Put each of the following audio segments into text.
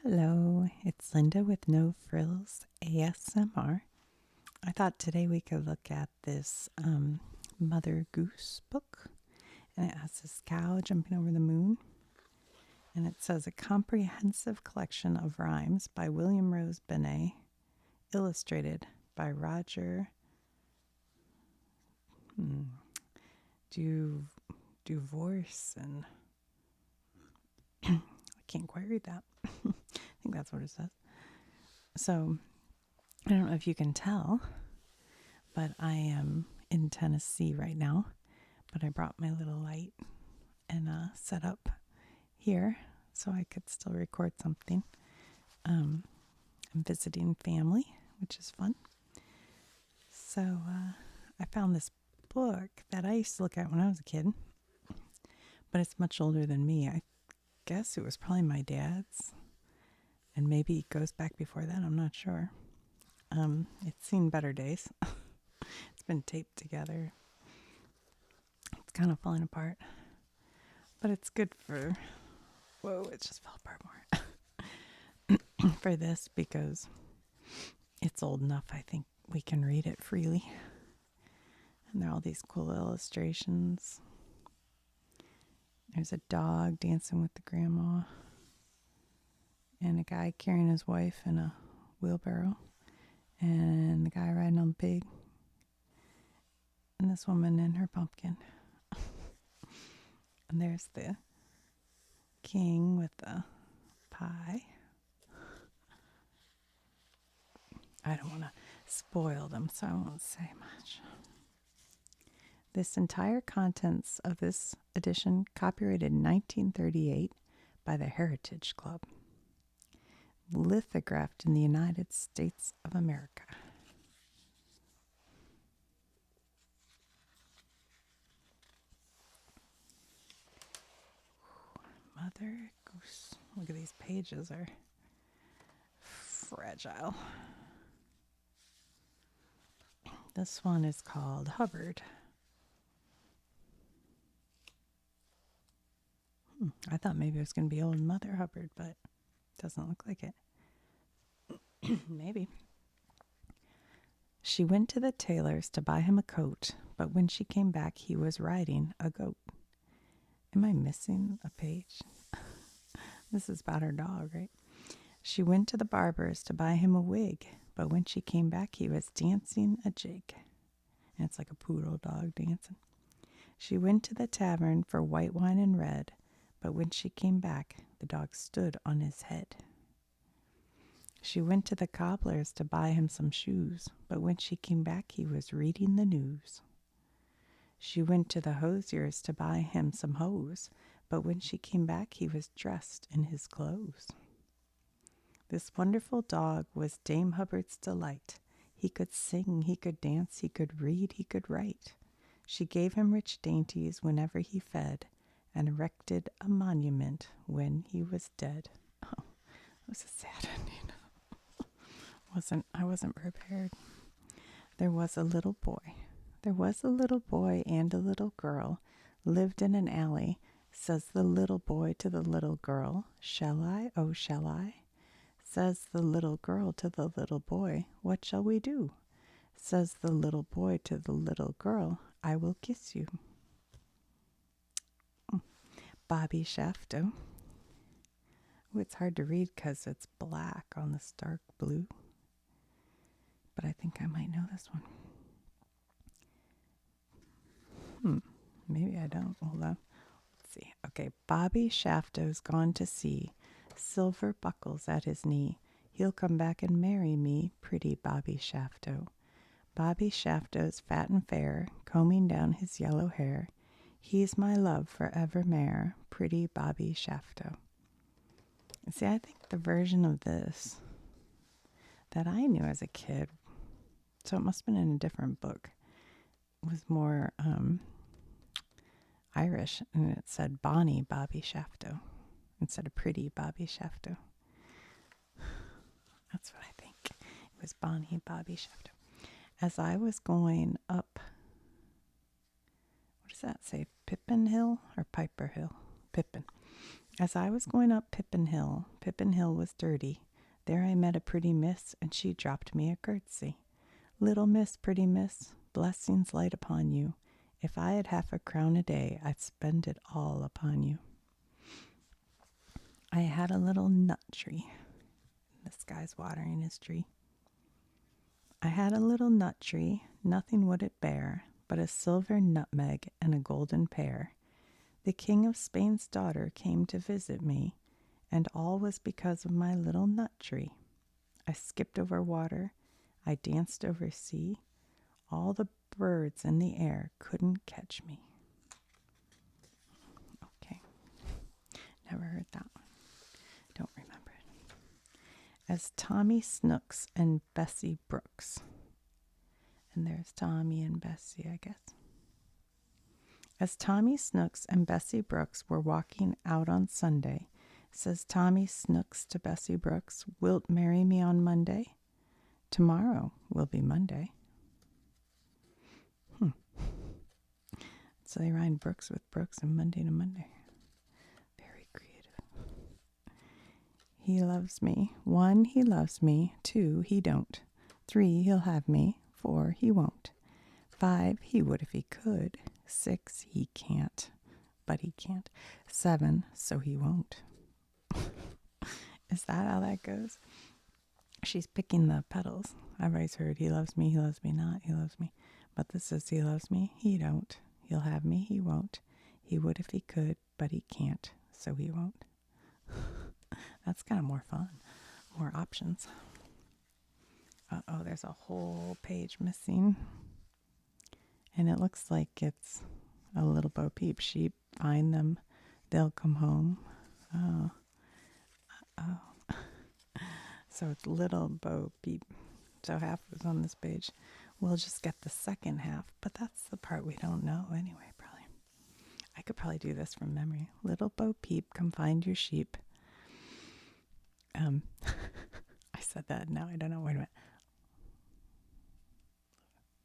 Hello, it's Linda with No Frills ASMR. I thought today we could look at this Mother Goose book, and it has this cow jumping over the moon, and it says a comprehensive collection of rhymes by William Rose Benet, illustrated by Roger Duvorce, and I can't quite read that. I think that's what it says. So I don't know if you can tell, but I am in Tennessee right now. But I brought my little light and set up here so I could still record something. I'm visiting family, which is fun. So I found this book that I used to look at when I was a kid, but it's much older than me. I guess it was probably my dad's, and maybe it goes back before that. I'm not sure. It's seen better days. It's been taped together. It's kind of falling apart, but it's good for, whoa, it just fell apart more, for this, because it's old enough, I think we can read it freely. And there are all these cool illustrations. There's a dog dancing with the grandma, and a guy carrying his wife in a wheelbarrow, and the guy riding on the pig, and this woman in her pumpkin. And there's the king with the pie. I don't want to spoil them, so I won't say much. This entire contents of this edition, copyrighted in 1938 by the Heritage Club, lithographed in the United States of America. Mother Goose. Look at these pages, are fragile. This one is called Hubbard. I thought maybe it was going to be old Mother Hubbard, but it doesn't look like it. Maybe. She went to the tailor's to buy him a coat, but when she came back, he was riding a goat. Am I missing a page? This is about her dog, right? She went to the barber's to buy him a wig, but when she came back, he was dancing a jig. And it's like a poodle dog dancing. She went to the tavern for white wine and red, but when she came back, the dog stood on his head. She went to the cobbler's to buy him some shoes, but when she came back, he was reading the news. She went to the hosier's to buy him some hose, but when she came back, he was dressed in his clothes. This wonderful dog was Dame Hubbard's delight. He could sing, he could dance, he could read, he could write. She gave him rich dainties whenever he fed, and erected a monument when he was dead. Oh, that was a sad ending. I wasn't prepared. There was a little boy. There was a little boy and a little girl lived in an alley. Says the little boy to the little girl, "Shall I, oh shall I?" Says the little girl to the little boy, "What shall we do?" Says the little boy to the little girl, "I will kiss you." Bobby Shafto. Oh, it's hard to read because it's black on this dark blue. But I think I might know this one. Maybe I don't. Hold on. Let's see. Okay, Bobby Shafto's gone to sea. Silver buckles at his knee. He'll come back and marry me, pretty Bobby Shafto. Bobby Shafto's fat and fair, combing down his yellow hair. He's my love forevermore, pretty Bobby Shafto. See, I think the version of this that I knew as a kid, so it must have been in a different book, was more Irish, and it said Bonnie Bobby Shafto instead of pretty Bobby Shafto. That's what I think. It was Bonnie Bobby Shafto. As I was going up, what does that say? Pippin Hill or Piper Hill? Pippin. As I was going up Pippin Hill was dirty. There I met a pretty miss, and she dropped me a curtsy. Little miss, pretty miss, blessings light upon you. If I had half a crown a day, I'd spend it all upon you. I had a little nut tree. This guy's watering his tree. I had a little nut tree, nothing would it bear, but a silver nutmeg and a golden pear. The King of Spain's daughter came to visit me, and all was because of my little nut tree. I skipped over water, I danced over sea. All the birds in the air couldn't catch me. Okay, never heard that one. Don't remember it. As Tommy Snooks and Bessie Brooks. And there's Tommy and Bessie, I guess. As Tommy Snooks and Bessie Brooks were walking out on Sunday, says Tommy Snooks to Bessie Brooks, "Wilt marry me on Monday? Tomorrow will be Monday." So they rhymed Brooks with Brooks and Monday to Monday. Very creative. He loves me. 1, he loves me. 2, he don't. 3, he'll have me. 4, he won't. 5, he would if he could. 6, he can't, but he can't. 7, so he won't. Is that how that goes? She's picking the petals. I've always heard he loves me not, he loves me. But this is he loves me, he don't. He'll have me, he won't. He would if he could, but he can't, so he won't. That's kind of more fun. More options. Uh-oh, there's a whole page missing. And it looks like it's a little Bo Peep sheep. Find them, they'll come home. Oh. So it's little Bo Peep. So half was on this page. We'll just get the second half, but that's the part we don't know anyway, probably. I could probably do this from memory. Little Bo Peep, come find your sheep. I said that, now I don't know. Wait a minute.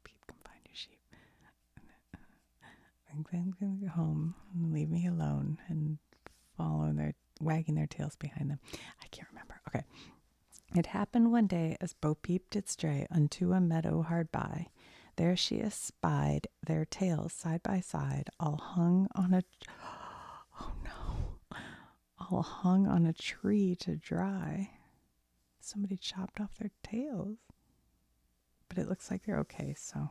Peep, come find your sheep. And then go home and leave me alone and follow their, wagging their tails behind them. I can't remember. Okay. It happened one day as Bo Peep did stray unto a meadow hard by. There she espied their tails side by side, all hung on a all hung on a tree to dry. Somebody chopped off their tails. But it looks like they're okay, so.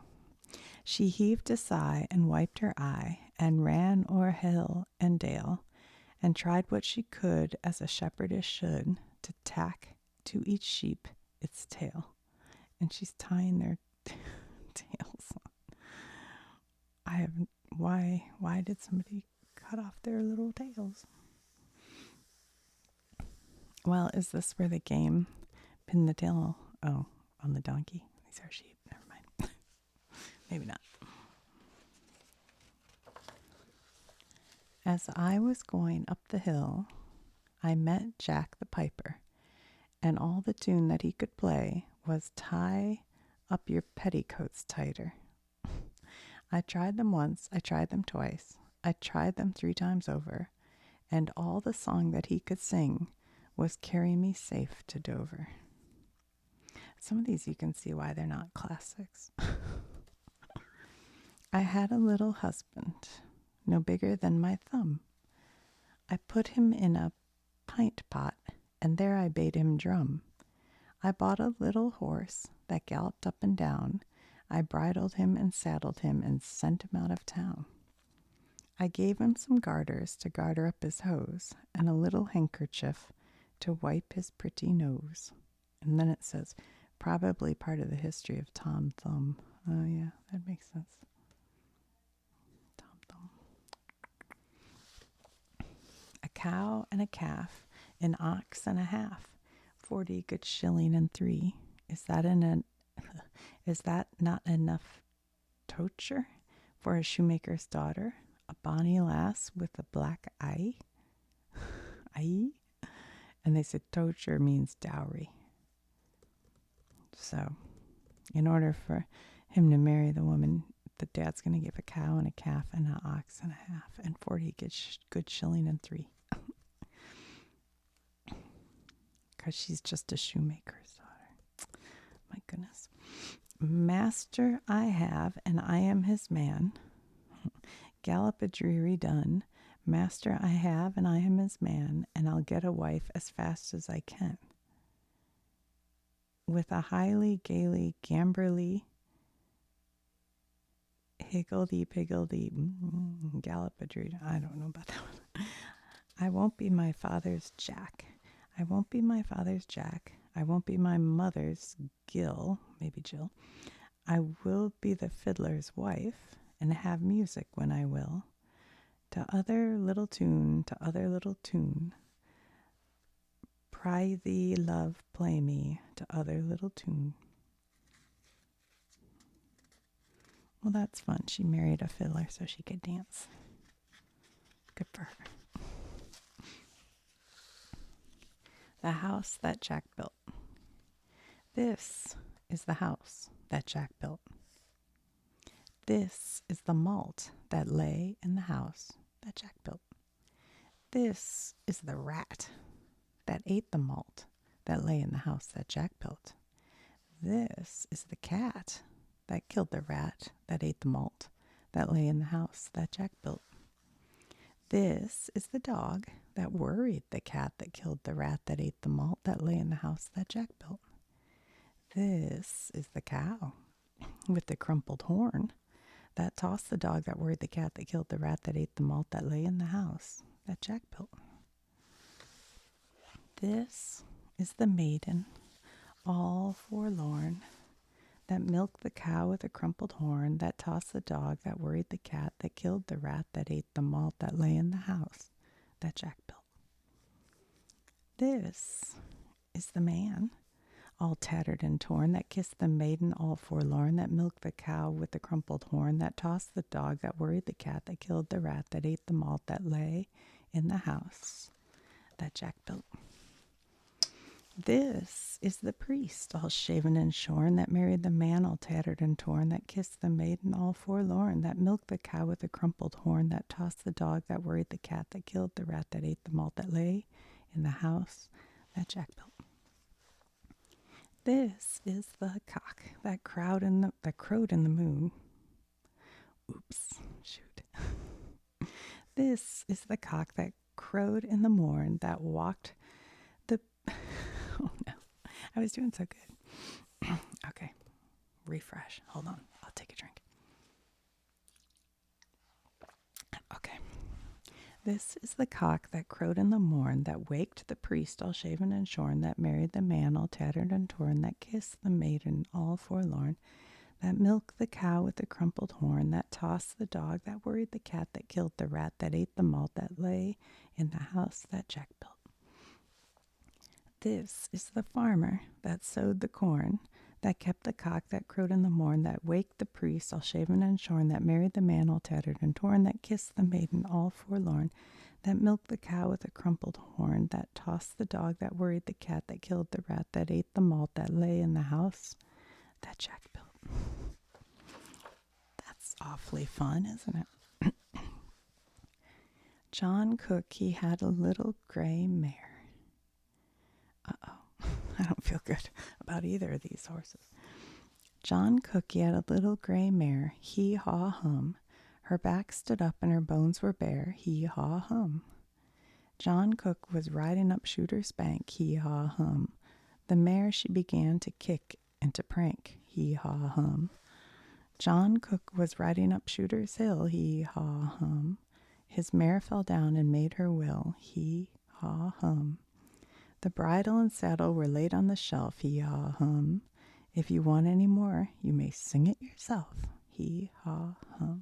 She heaved a sigh and wiped her eye, and ran o'er hill and dale, and tried what she could, as a shepherdess should, to tack to each sheep its tail. And she's tying their tails on. Why did somebody cut off their little tails? Well, is this where the game pin the tail? Oh, on the donkey. These are sheep. Never mind. Maybe not. As I was going up the hill, I met Jack the Piper, and all the tune that he could play was "Tie up your petticoats tighter." I tried them once, I tried them twice, I tried them 3 times over, and all the song that he could sing was "Carry me safe to Dover." Some of these you can see why they're not classics. I had a little husband, no bigger than my thumb. I put him in a pint pot, and there I bade him drum. I bought a little horse that galloped up and down. I bridled him and saddled him and sent him out of town. I gave him some garters to garter up his hose, and a little handkerchief to wipe his pretty nose. And then it says, probably part of the history of Tom Thumb. Oh yeah, that makes sense. Tom Thumb. A cow and a calf, an ox and a half, 40 good shilling and 3. Is that not enough tocher for a shoemaker's daughter? A bonny lass with a black eye? Eye? And they said tocher means dowry. So, in order for him to marry the woman, the dad's going to give a cow and a calf and an ox and a half and 40 good shilling and 3. because she's just a shoemaker's daughter. My goodness. Master I have, and I am his man. Gallop a dreary dun. Master I have, and I am his man, and I'll get a wife as fast as I can. With a highly, gaily, gamberly, higgledy-piggledy, gallop a dreary, I don't know about that one. I won't be my father's Jack. I won't be my father's Jack. I won't be my mother's Gill, maybe Jill. I will be the fiddler's wife, and have music when I will. To other little tune, to other little tune. Prithee, love, play me, to other little tune. Well, that's fun. She married a fiddler so she could dance. Good for her. The house that Jack built. This is the house that Jack built. This is the malt that lay in the house that Jack built. This is the rat that ate the malt that lay in the house that Jack built. This is the cat that killed the rat that ate the malt that lay in the house that Jack built. This is the dog that worried the cat that killed the rat that ate the malt that lay in the house that Jack built. This is the cow with the crumpled horn that tossed the dog that worried the cat that killed the rat that ate the malt that lay in the house that Jack built. This is the maiden, all forlorn, that milked the cow with a crumpled horn, that tossed the dog that worried the cat that killed the rat that ate the malt that lay in the house that Jack built. This is the man, all tattered and torn, that kissed the maiden all forlorn, that milked the cow with the crumpled horn, that tossed the dog that worried the cat that killed the rat that ate the malt that lay in the house that Jack built. This is the priest, all shaven and shorn, that married the man all tattered and torn, that kissed the maiden all forlorn, that milked the cow with a crumpled horn, that tossed the dog that worried the cat that killed the rat that ate the malt that lay in the house that Jack built. This is the cock that crowed in the moon. Oops, shoot. This is the cock that crowed in the morn, that walked the... Oh no, I was doing so good. Okay, refresh. Hold on, I'll take a drink. Okay. This is the cock that crowed in the morn, that waked the priest all shaven and shorn, that married the man all tattered and torn, that kissed the maiden all forlorn, that milked the cow with the crumpled horn, that tossed the dog that worried the cat that killed the rat that ate the malt that lay in the house that Jack built. This is the farmer that sowed the corn, that kept the cock that crowed in the morn, that waked the priest all shaven and shorn, that married the man all tattered and torn, that kissed the maiden all forlorn, that milked the cow with a crumpled horn, that tossed the dog that worried the cat that killed the rat that ate the malt that lay in the house that Jack built. That's awfully fun, isn't it? John Cook, he had a little gray mare. Uh-oh, I don't feel good about either of these horses. John Cook, he had a little gray mare, hee-haw-hum. Her back stood up and her bones were bare, hee-haw-hum. John Cook was riding up Shooter's Bank, hee-haw-hum. The mare she began to kick and to prank, hee-haw-hum. John Cook was riding up Shooter's Hill, hee-haw-hum. His mare fell down and made her will, hee-haw-hum. The bridle and saddle were laid on the shelf, hee-haw-hum. If you want any more, you may sing it yourself, hee-haw-hum.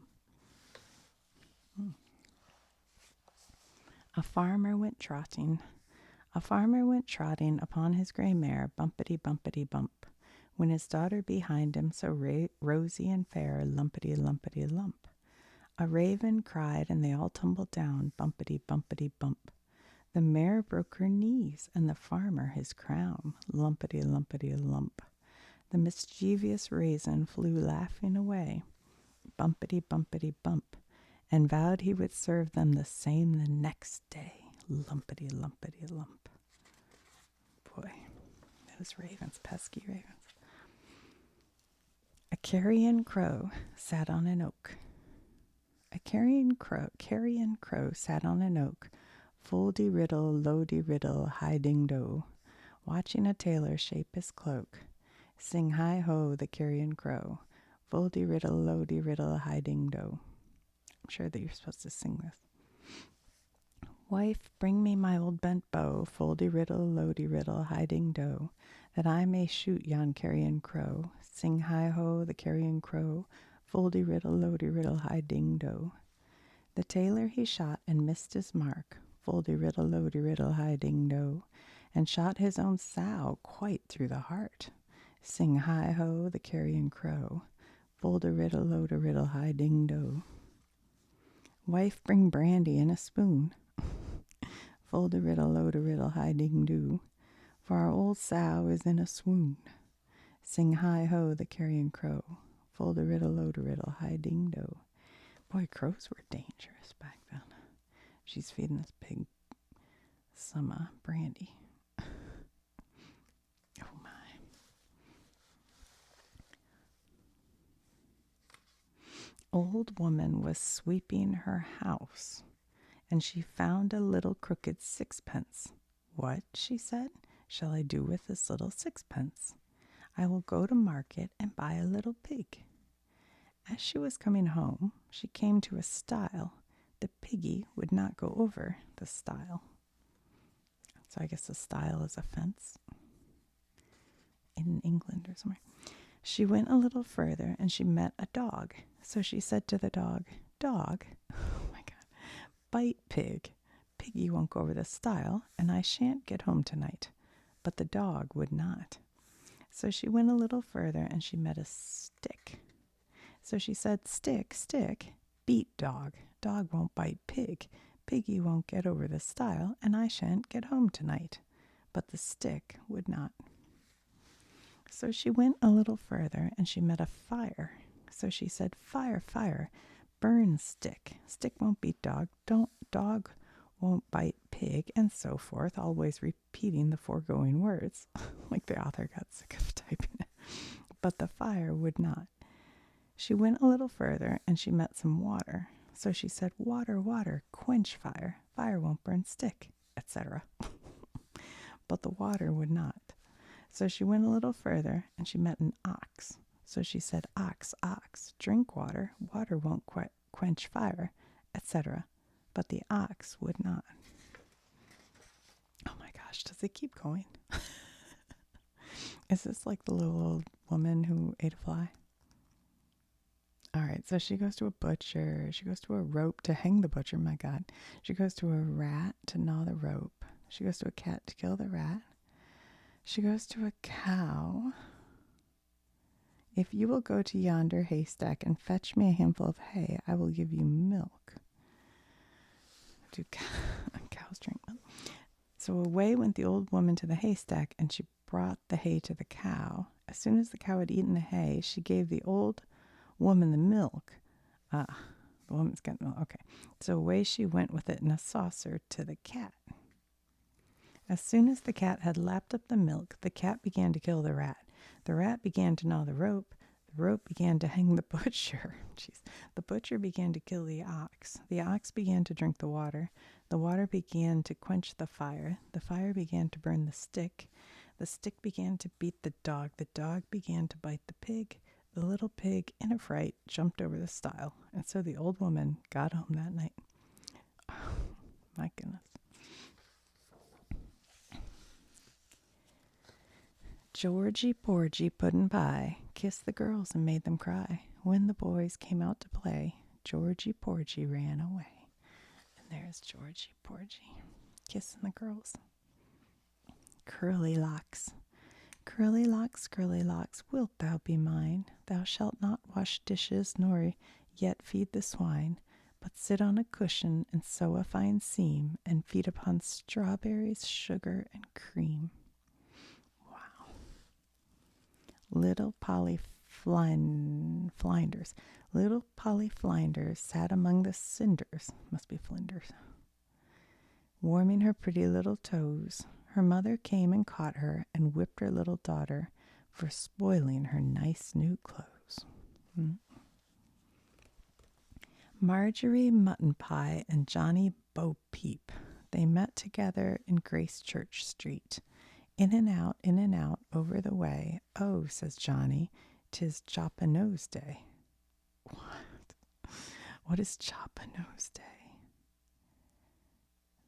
A farmer went trotting. A farmer went trotting upon his gray mare, bumpety-bumpety-bump, when his daughter behind him, so rosy and fair, lumpety-lumpety-lump. A raven cried, and they all tumbled down, bumpety-bumpety-bump. The mare broke her knees, and the farmer his crown, lumpety-lumpety-lump. The mischievous raisin flew laughing away, bumpety-bumpety-bump, and vowed he would serve them the same the next day, lumpety-lumpety-lump. boy. Those ravens, pesky ravens. A carrion crow sat on an oak. A carrion crow sat on an oak, full-de-riddle, low-de-riddle, high-ding-do, watching a tailor shape his cloak. Sing hi-ho, the carrion crow, full-de-riddle, low-de-riddle, high-ding-do. I'm sure that you're supposed to sing this. Wife, bring me my old bent bow, full-de-riddle, low-de-riddle, high-ding-do, that I may shoot yon carrion crow. Sing hi-ho, the carrion crow, full-de-riddle, low-de-riddle, high-ding-do. The tailor he shot and missed his mark, full-de-riddle, low-de-riddle, high-ding-do, and shot his own sow quite through the heart. Sing hi-ho, the carrion crow, full-de-riddle, low-de-riddle, high-ding-do. Wife, bring brandy in a spoon, full-de-riddle, low-de-riddle, high-ding-do, for our old sow is in a swoon. Sing hi-ho, the carrion crow, full-de-riddle, low-de-riddle, high-ding-do. Boy, crows were dangerous back then. She's feeding this pig some brandy. Oh my. Old woman was sweeping her house, and she found a little crooked sixpence. What, she said, shall I do with this little sixpence? I will go to market and buy a little pig. As she was coming home, she came to a stile. The piggy would not go over the stile. So I guess a stile is a fence in England or somewhere. She went a little further and she met a dog. So she said to the dog, Dog, oh my God, bite pig. Piggy won't go over the stile and I shan't get home tonight. But the dog would not. So she went a little further and she met a stick. So she said, Stick, stick, beat dog. Dog won't bite pig. Piggy won't get over the stile, and I shan't get home tonight. But the stick would not. So she went a little further, and she met a fire. So she said, Fire, fire, burn stick. Stick won't beat dog. Dog won't bite pig, and so forth, always repeating the foregoing words. Like the author got sick of typing it. But the fire would not. She went a little further, and she met some water. So she said, Water, water, quench fire. Fire won't burn stick, etc. But the water would not. So she went a little further, and she met an ox. So she said, Ox, ox, drink water. Water won't quench fire, etc. But the ox would not. Oh my gosh, does it keep going? Is this like the little old woman who ate a fly? All right, so she goes to a butcher. She goes to a rope to hang the butcher, my God. She goes to a rat to gnaw the rope. She goes to a cat to kill the rat. She goes to a cow. If you will go to yonder haystack and fetch me a handful of hay, I will give you milk. Do cows drink milk? So away went the old woman to the haystack, and she brought the hay to the cow. As soon as the cow had eaten the hay, she gave the old woman the milk. The woman's got milk. Okay. So away she went with it in a saucer to the cat. As soon as the cat had lapped up the milk, the cat began to kill the rat. The rat began to gnaw the rope. The rope began to hang the butcher. Jeez. The butcher began to kill the ox. The ox began to drink the water. The water began to quench the fire. The fire began to burn the stick. The stick began to beat the dog. The dog began to bite the pig. The little pig, in a fright, jumped over the stile, and so the old woman got home that night. Oh, my goodness. Georgie Porgy Puddin' Pie kissed the girls and made them cry. When the boys came out to play, Georgie Porgy ran away. And there's Georgie Porgy kissing the girls. Curly locks. Curly locks, wilt thou be mine? Thou shalt not wash dishes, nor yet feed the swine, but sit on a cushion and sew a fine seam, and feed upon strawberries, sugar, and cream. Wow. Little Polly Flinders. Little Polly Flinders sat among the cinders, must be flinders, warming her pretty little toes. Her mother came and caught her and whipped her little daughter for spoiling her nice new clothes. Marjorie Mutton Pie and Johnny Bo Peep. They met together in Grace Church Street. In and out, over the way. Oh, says Johnny, 'tis Chop-a-Nose Day. What? What is Chop-a-Nose Day?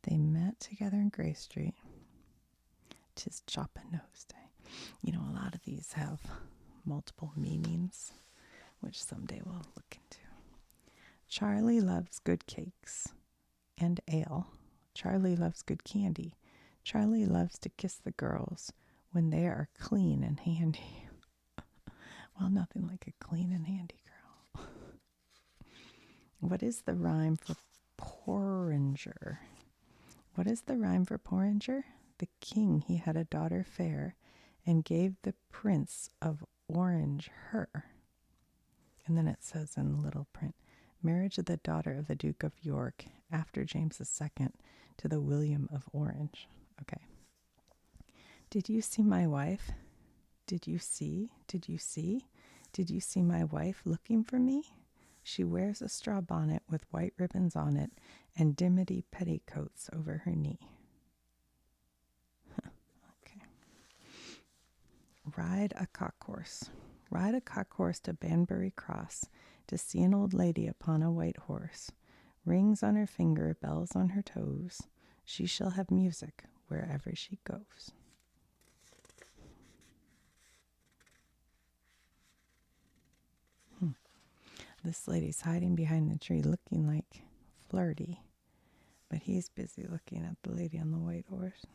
They met together in Grace Street. 'Tis Chop-a-Nose Day. You know, a lot of these have multiple meanings, which someday we'll look into. Charlie loves good cakes and ale. Charlie loves good candy. Charlie loves to kiss the girls when they are clean and handy. Well, nothing like a clean and handy girl. What is the rhyme for porringer? What is the rhyme for porringer? The king, he had a daughter fair, and gave the prince of Orange her. And then it says in little print, marriage of the daughter of the Duke of York, after James II, to the William of Orange. Okay. Did you see my wife? Did you see? Did you see? Did you see my wife looking for me? She wears a straw bonnet with white ribbons on it and dimity petticoats over her knee. Okay. Ride a cock horse. Ride a cock horse to Banbury Cross to see an old lady upon a white horse. Rings on her finger, bells on her toes. She shall have music wherever she goes. This lady's hiding behind the tree looking like flirty, but he's busy looking at the lady on the white horse.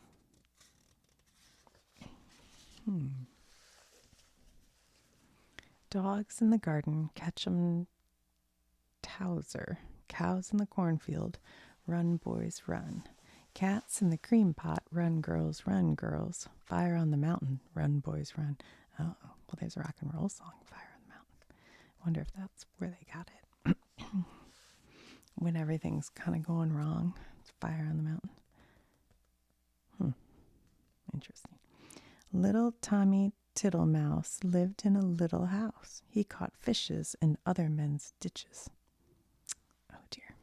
Dogs in the garden, catch 'em Towser. Cows in the cornfield, run boys run. Cats in the cream pot, run girls, run girls. Fire on the mountain, run boys run. Oh, well, there's a rock and roll song, Fire on the Mountain. Wonder if that's where they got it. When everything's kind of going wrong, it's Fire on the Mountain. Interesting. Little Tommy Tittlemouse lived in a little house. He caught fishes in other men's ditches. Oh dear.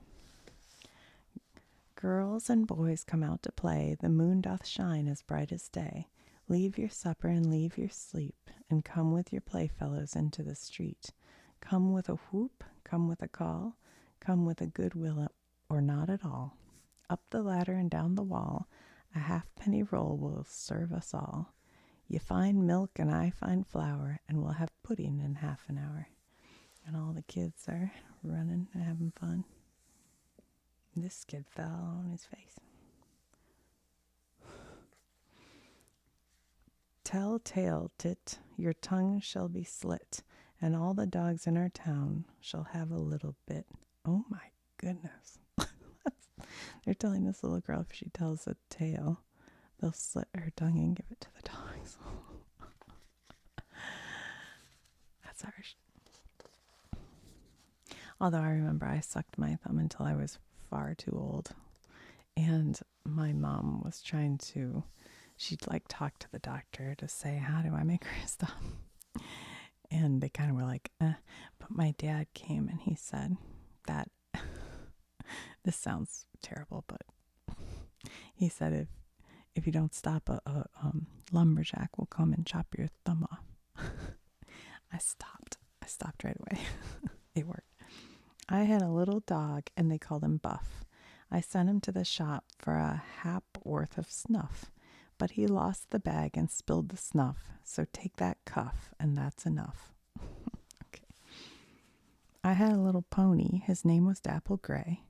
Girls and boys come out to play. The moon doth shine as bright as day. Leave your supper and leave your sleep, and come with your playfellows into the street. Come with a whoop, come with a call, come with a good will or not at all. Up the ladder and down the wall, a halfpenny roll will serve us all. You find milk and I find flour, and we'll have pudding in half an hour. And all the kids are running and having fun. This kid fell on his face. Tell tale, tit, your tongue shall be slit, and all the dogs in our town shall have a little bit. Oh my goodness. They're telling this little girl if she tells a tale, they'll slit her tongue and give it to the dogs. That's harsh. Although I remember I sucked my thumb until I was far too old. And my mom was trying to, she'd like talk to the doctor to say, how do I make her stop? And they kind of were like, But my dad came and he said that, this sounds terrible, but he said if you don't stop, a lumberjack will come and chop your thumb off. I stopped right away. It worked. I had a little dog, and they called him Buff. I sent him to the shop for a ha'porth of snuff, but he lost the bag and spilled the snuff, so take that cuff, and that's enough. Okay. I had a little pony. His name was Dapple Gray.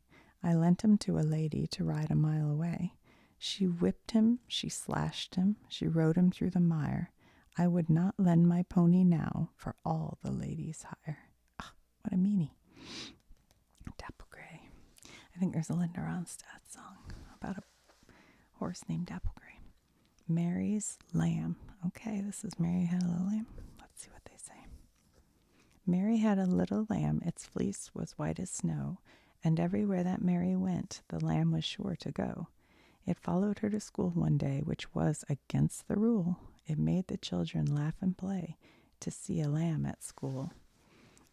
I lent him to a lady to ride a mile away. She whipped him, she slashed him, she rode him through the mire. I would not lend my pony now for all the ladies hire. Ah, what a meanie. Dapple Gray. I think there's a Linda Ronstadt song about a horse named Dapple Gray. Mary's Lamb. Okay, this is Mary Had a Little Lamb. Let's see what they say. Mary had a little lamb, its fleece was white as snow, and everywhere that Mary went, the lamb was sure to go. It followed her to school one day, which was against the rule. It made the children laugh and play to see a lamb at school.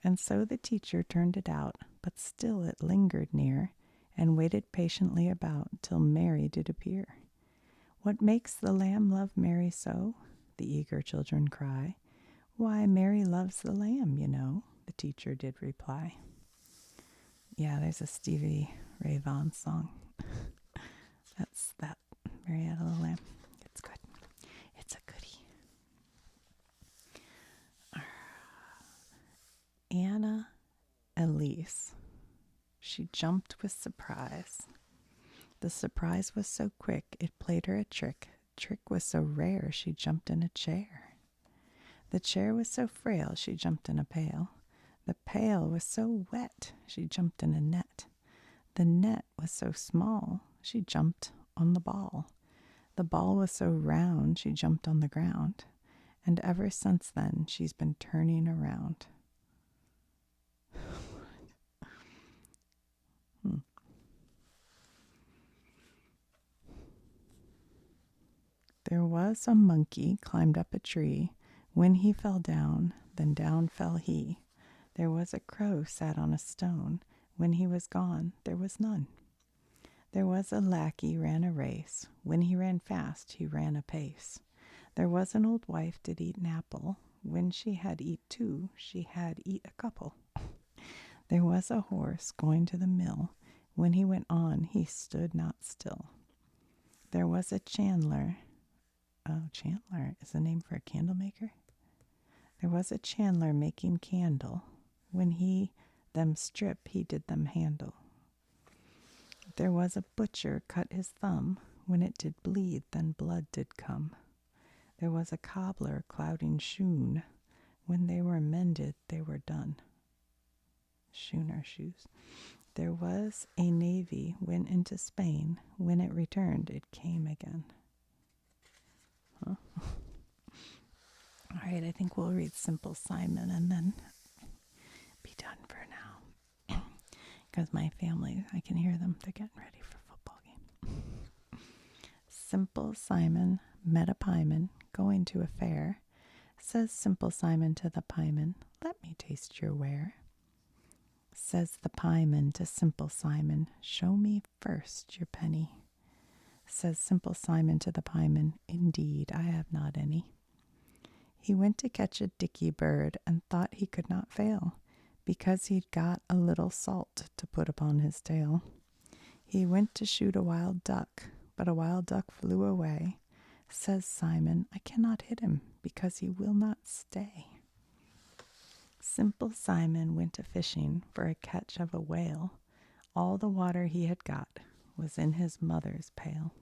And so the teacher turned it out, but still it lingered near, and waited patiently about till Mary did appear. What makes the lamb love Mary so? The eager children cry. Why, Mary loves the lamb, you know, the teacher did reply. Yeah, there's a Stevie Ray Vaughan song. That's that, Mary Had a Little Lamb. It's good. It's a goodie. Anna Elise. She jumped with surprise. The surprise was so quick, it played her a trick. Trick was so rare, she jumped in a chair. The chair was so frail, she jumped in a pail. The pail was so wet, she jumped in a net. The net was so small, she jumped on the ball. The ball was so round, she jumped on the ground. And ever since then, she's been turning around. There was a monkey climbed up a tree. When he fell down, then down fell he. There was a crow sat on a stone. When he was gone, there was none. There was a lackey ran a race. When he ran fast, he ran apace. There was an old wife did eat an apple. When she had eat two, she had eat a couple. There was a horse going to the mill. When he went on, he stood not still. There was a chandler. Oh, chandler is the name for a candle maker. There was a chandler making candle. When he them strip, he did them handle. There was a butcher cut his thumb. When it did bleed, then blood did come. There was a cobbler clouding shoon. When they were mended, they were done. Shoon are shoes. There was a navy went into Spain. When it returned, it came again. Huh? All right, I think we'll read Simple Simon and then be done for now. Because my family, I can hear them. They're getting ready for a football game. Simple Simon met a pieman going to a fair. Says Simple Simon to the pieman, let me taste your ware. Says the pieman to Simple Simon, show me first your penny. Says Simple Simon to the pieman, indeed, I have not any. He went to catch a dicky bird and thought he could not fail, because he'd got a little salt to put upon his tail. He went to shoot a wild duck, but a wild duck flew away. Says Simon, I cannot hit him, because he will not stay. Simple Simon went a fishing for a catch of a whale. All the water he had got was in his mother's pail.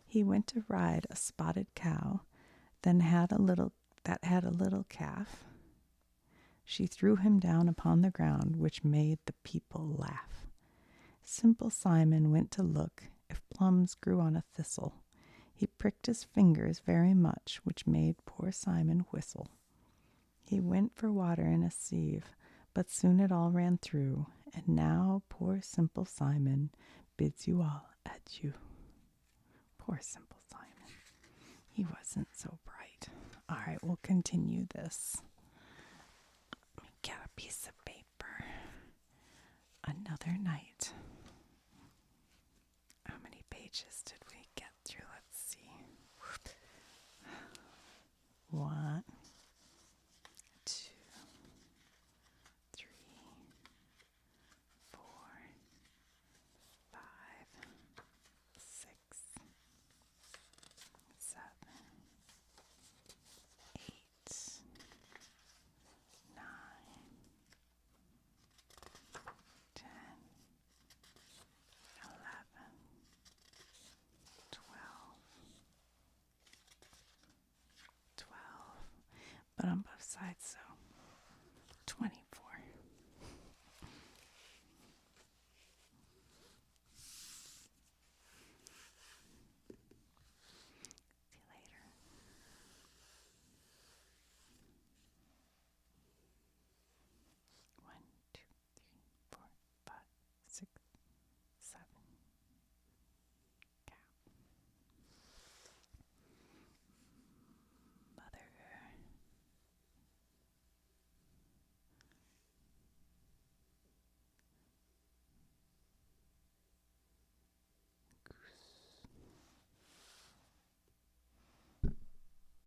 He went to ride a spotted cow, then had a little calf. She threw him down upon the ground, which made the people laugh. Simple Simon went to look if plums grew on a thistle. He pricked his fingers very much, which made poor Simon whistle. He went for water in a sieve, but soon it all ran through, and now poor Simple Simon bids you all adieu. Poor Simple Simon. He wasn't so bright. All right, we'll continue this. Let me get a piece of paper. Another night. How many pages did we get through? Let's see. 1, 2, 3, 4, 5, 6, 7, 8, 9, 10, 11, 12, but on both sides, so 21.